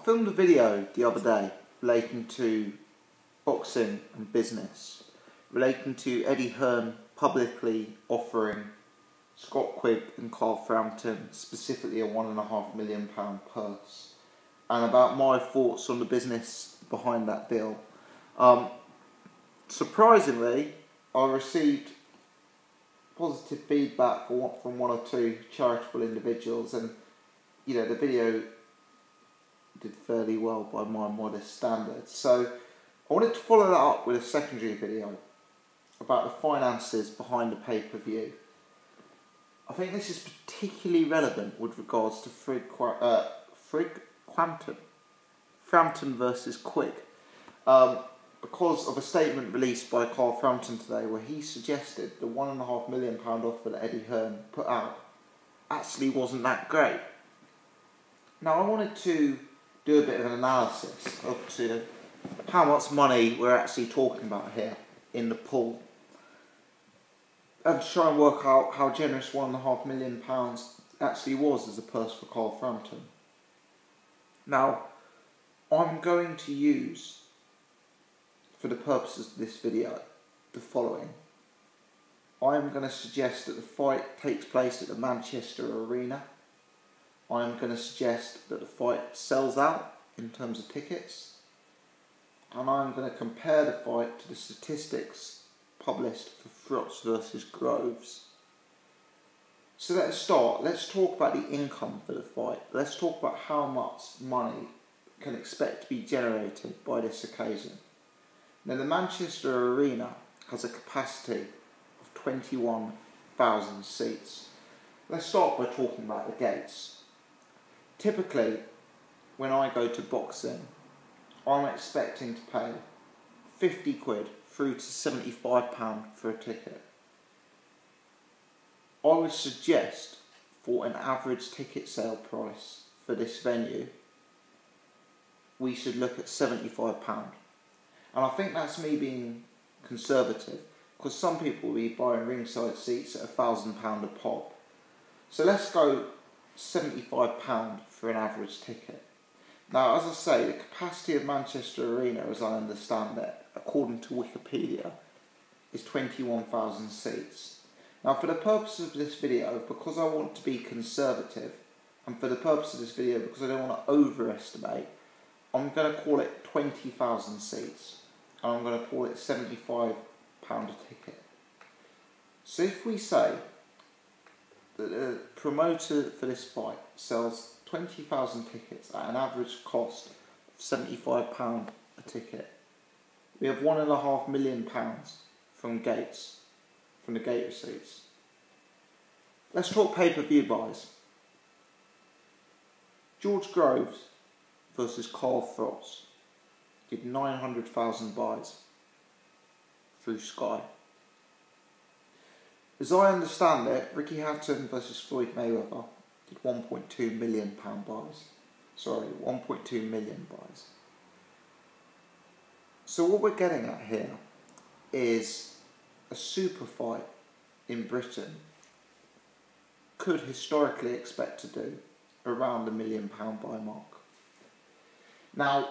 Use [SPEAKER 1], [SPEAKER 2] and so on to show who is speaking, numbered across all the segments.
[SPEAKER 1] filmed a video the other day relating to boxing and business, relating to Eddie Hearn publicly offering Scott Quigg and Carl Frampton specifically a £1.5 million purse, and about my thoughts on the business behind that deal. Surprisingly, I received positive feedback from one or two charitable individuals, and the video did fairly well by my modest standards. So I wanted to follow that up with a secondary video about the finances behind the pay-per-view. I think this is particularly relevant with regards to Frampton versus Quigg, because of a statement released by Carl Frampton today where he suggested the £1.5 million offer that Eddie Hearn put out actually wasn't that great. Now I wanted to do a bit of an analysis of how much money we're actually talking about here in the pool, and to try and work out how generous £1.5 million actually was as a purse for Carl Frampton. Now, I'm going to use, for the purposes of this video, the following. I'm going to suggest that the fight takes place at the Manchester Arena. I'm going to suggest that the fight sells out in terms of tickets. And I'm going to compare the fight to the statistics published for Frotz versus Groves. So let's start. Let's talk about the income for the fight. Let's talk about how much money can expect to be generated by this occasion. Now, the Manchester Arena has a capacity of 21,000 seats. Let's start by talking about the gates. Typically, when I go to boxing, I'm expecting to pay 50 quid through to £75 for a ticket. I would suggest for an average ticket sale price for this venue, we should look at £75. And I think that's me being conservative, because some people will be buying ringside seats at £1,000 a pop. So let's go £75 for an average ticket. Now, as I say, the capacity of Manchester Arena, as I understand it, according to Wikipedia, is 21,000 seats. Now, for the purpose of this video, because I want to be conservative, and for the purpose of this video, because I don't want to overestimate, I'm going to call it 20,000 seats, and I'm going to call it £75 a ticket. So if we say that the promoter for this fight sells 20,000 tickets at an average cost of £75 a ticket, we have £1.5 million from the gate receipts. Let's talk pay-per-view buys. George Groves versus Carl Frotz did 900,000 buys through Sky. As I understand it, Ricky Hatton versus Floyd Mayweather did 1.2 million buys. Sorry, 1.2 million buys. So what we're getting at here is a super fight in Britain could historically expect to do around the £1 million buy mark. Now,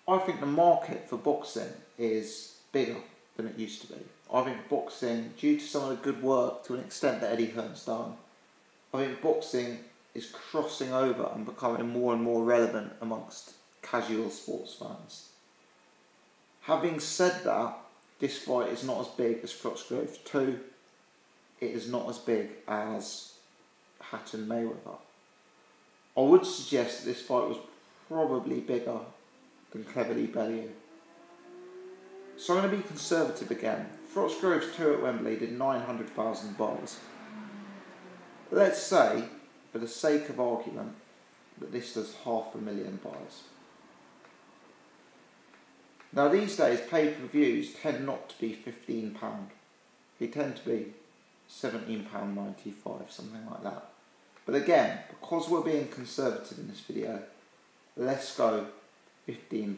[SPEAKER 1] I think the market for boxing is bigger than it used to be. I think boxing, due to some of the good work to an extent that Eddie Hearn's done, I think boxing is crossing over and becoming more and more relevant amongst casual sports fans. Having said that, this fight is not as big as Frotz Groves 2. It is not as big as Hatton Mayweather. I would suggest that this fight was probably bigger than Cleverly Bellew. So I'm going to be conservative again. Frotz Groves 2 at Wembley did 900,000 buys. Let's say, for the sake of argument, that this does 500,000 buys. Now these days, pay-per-views tend not to be £15. They tend to be £17.95, something like that. But again, because we're being conservative in this video, let's go £15.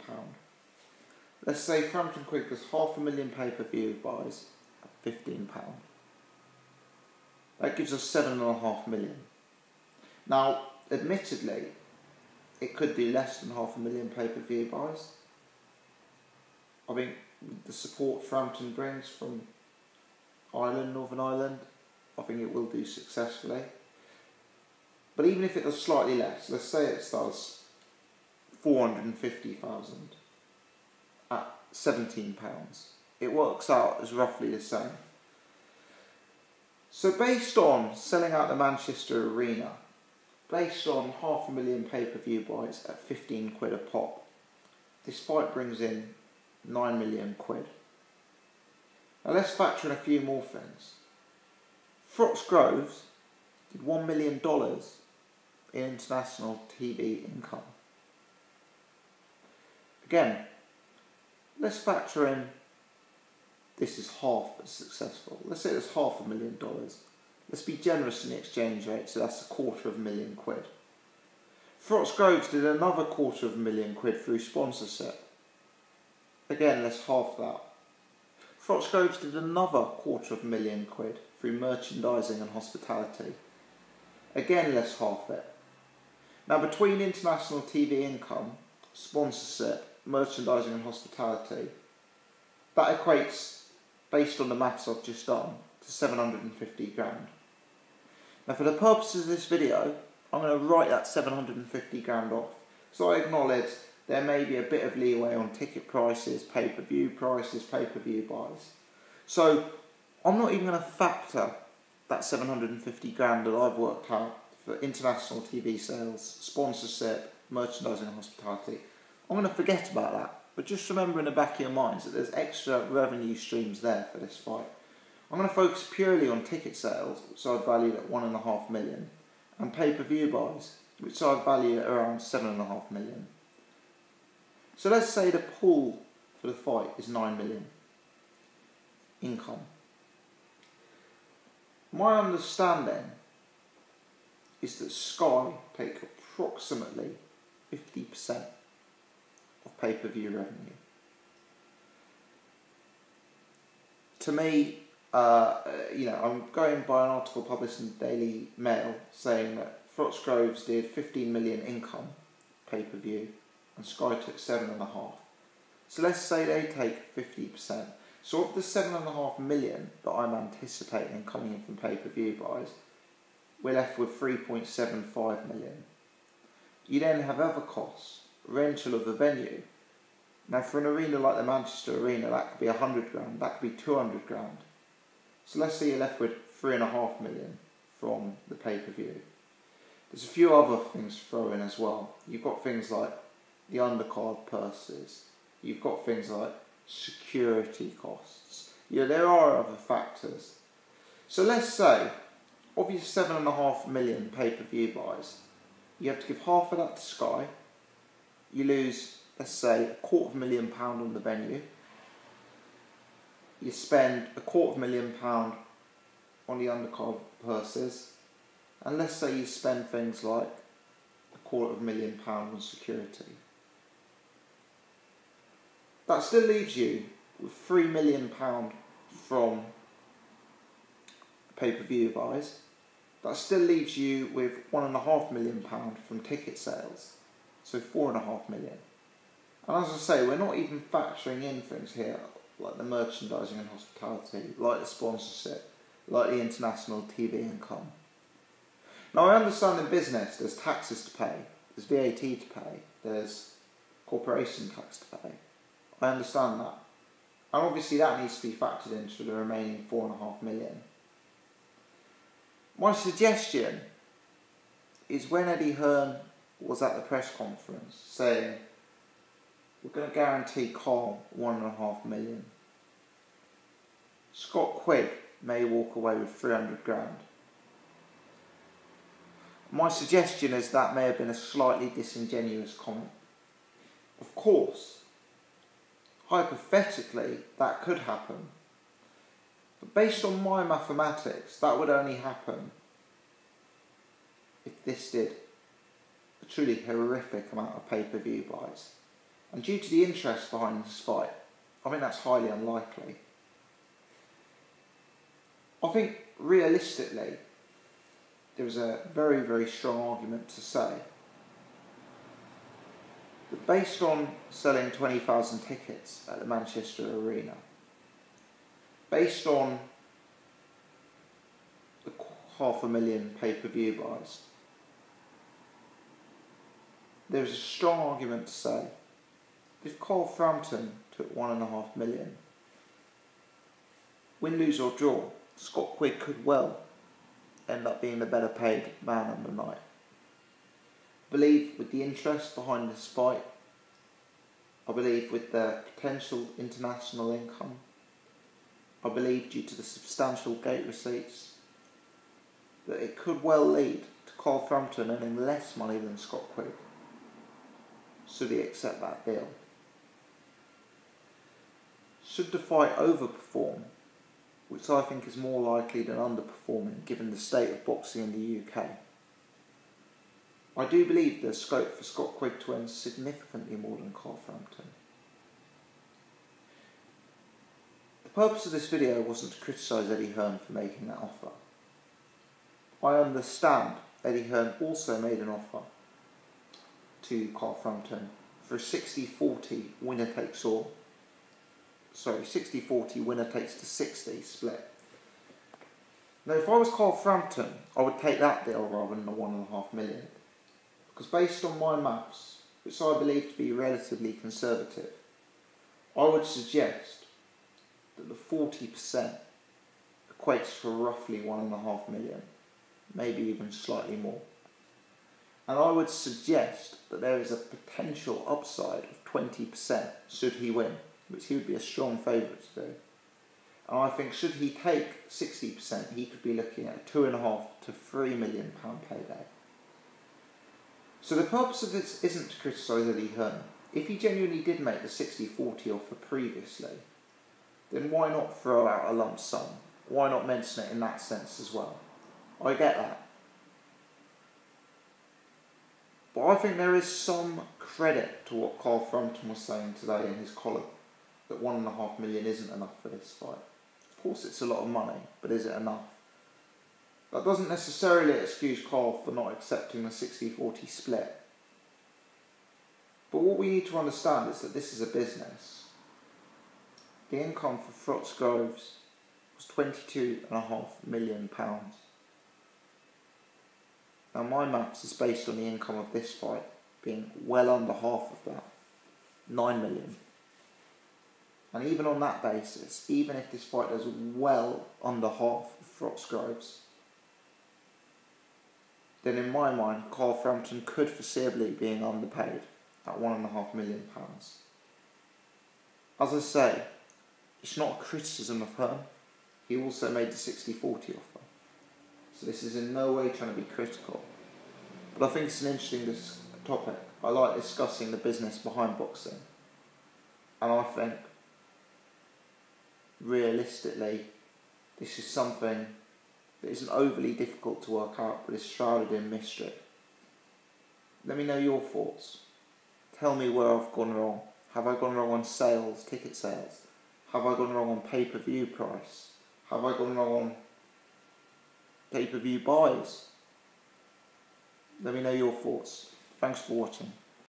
[SPEAKER 1] Let's say Frampton Quigg does 500,000 pay-per-view buys at £15. That gives us 7.5 million. Now, admittedly, it could do less than 500,000 pay-per-view buys. I think the support Frampton brings from Ireland, Northern Ireland, I think it will do successfully. But even if it does slightly less, let's say it does 450,000 at £17, it works out as roughly the same. So based on selling out the Manchester Arena, based on 500,000 pay-per-view buys at 15 quid a pop, this fight brings in 9 million quid. Now let's factor in a few more things. Frox Groves did $1 million in international TV income. Again, let's factor in this is half as successful. Let's say it's $500,000. Let's be generous in the exchange rate, so that's £250,000. Frox Groves did another £250,000 through sponsorship. Again, let's half that. Frox Groves did another £250,000 through merchandising and hospitality. Again, let's half it. Now, between international TV income, sponsorship, merchandising and hospitality, that equates, based on the maths I've just done, to 750 grand. Now, for the purposes of this video, I'm going to write that 750 grand off. So I acknowledge there may be a bit of leeway on ticket prices, pay-per-view buys. So I'm not even going to factor that 750 grand that I've worked out for international TV sales, sponsorship, merchandising and hospitality. I'm going to forget about that. But just remember in the back of your minds that there's extra revenue streams there for this fight. I'm going to focus purely on ticket sales, which I've valued at 1.5 million, and pay-per-view buys, which I've valued at around 7.5 million. So let's say the pool for the fight is 9 million income. My understanding is that Sky take approximately 50% of pay-per-view revenue. To me, I'm going by an article published in the Daily Mail saying that Frox Groves did 15 million income pay-per-view and Sky took 7.5. So let's say they take 50%. So of the 7.5 million that I'm anticipating coming in from pay-per-view buys, we're left with 3.75 million. You then have other costs, rental of the venue. Now for an arena like the Manchester Arena, that could be 100 grand, that could be 200 grand. So let's say you're left with 3.5 million from the pay-per-view. There's a few other things to throw in as well. You've got things like the undercard purses. You've got things like security costs. There are other factors. So let's say, of your 7.5 million pay-per-view buys, you have to give half of that to Sky. You lose, let's say, £250,000 on the venue. You spend £250,000 on the undercard purses. And let's say you spend things like £250,000 on security. That still leaves you with £3 million from pay-per-view buys. That still leaves you with £1.5 million from ticket sales. So 4.5 million. And as I say, we're not even factoring in things here like the merchandising and hospitality, like the sponsorship, like the international TV income. Now I understand in business there's taxes to pay, there's VAT to pay, there's corporation tax to pay. I understand that. And obviously that needs to be factored into the remaining 4.5 million. My suggestion is when Eddie Hearn was at the press conference saying, we're going to guarantee Carl 1.5 million. Scott Quigg may walk away with 300 grand. My suggestion is that may have been a slightly disingenuous comment. Of course, hypothetically, that could happen. But based on my mathematics, that would only happen if this did a truly horrific amount of pay-per-view buys. And due to the interest behind this fight, I think that's highly unlikely. I think realistically, there is a very, very strong argument to say based on selling 20,000 tickets at the Manchester Arena, based on the 500,000 pay-per-view buys, there is a strong argument to say if Carl Frampton took 1.5 million, win, lose or draw, Scott Quigg could well end up being the better paid man on the night. I believe with the interest behind this fight, I believe with the potential international income, I believe due to the substantial gate receipts, that it could well lead to Carl Frampton earning less money than Scott Quigg, should he accept that deal. Should the fight overperform, which I think is more likely than underperforming given the state of boxing in the UK, I do believe there's scope for Scott Quigg to earn significantly more than Carl Frampton. The purpose of this video wasn't to criticise Eddie Hearn for making that offer. I understand Eddie Hearn also made an offer to Carl Frampton for a 60-40 winner takes all. 60-40 winner takes to 60 split. Now if I was Carl Frampton, I would take that deal rather than the 1.5 million. Because based on my maths, which I believe to be relatively conservative, I would suggest that the 40% equates to roughly 1.5 million, maybe even slightly more. And I would suggest that there is a potential upside of 20% should he win, which he would be a strong favourite to do. And I think should he take 60%, he could be looking at a £2.5 to £3 million payday. So the purpose of this isn't to criticise Eddie Hearn. If he genuinely did make the 60-40 offer previously, then why not throw out a lump sum? Why not mention it in that sense as well? I get that. But I think there is some credit to what Carl Frampton was saying today in his column, that 1.5 million isn't enough for this fight. Of course it's a lot of money, but is it enough? That doesn't necessarily excuse Carl for not accepting the 60-40 split. But what we need to understand is that this is a business. The income for Frots Groves was £22.5 million. Now my maths is based on the income of this fight being well under half of that, 9 million. And even on that basis, even if this fight does well under half of Frots Groves, then in my mind, Carl Frampton could foreseeably be underpaid at £1.5 million. As I say, it's not a criticism of Hearn. He also made the 60-40 offer. So this is in no way trying to be critical. But I think it's an interesting topic. I like discussing the business behind boxing. And I think, realistically, this is something that isn't overly difficult to work out, but is shrouded in mystery. Let me know your thoughts. Tell me where I've gone wrong. Have I gone wrong on sales, ticket sales? Have I gone wrong on pay-per-view price? Have I gone wrong on pay-per-view buys? Let me know your thoughts. Thanks for watching.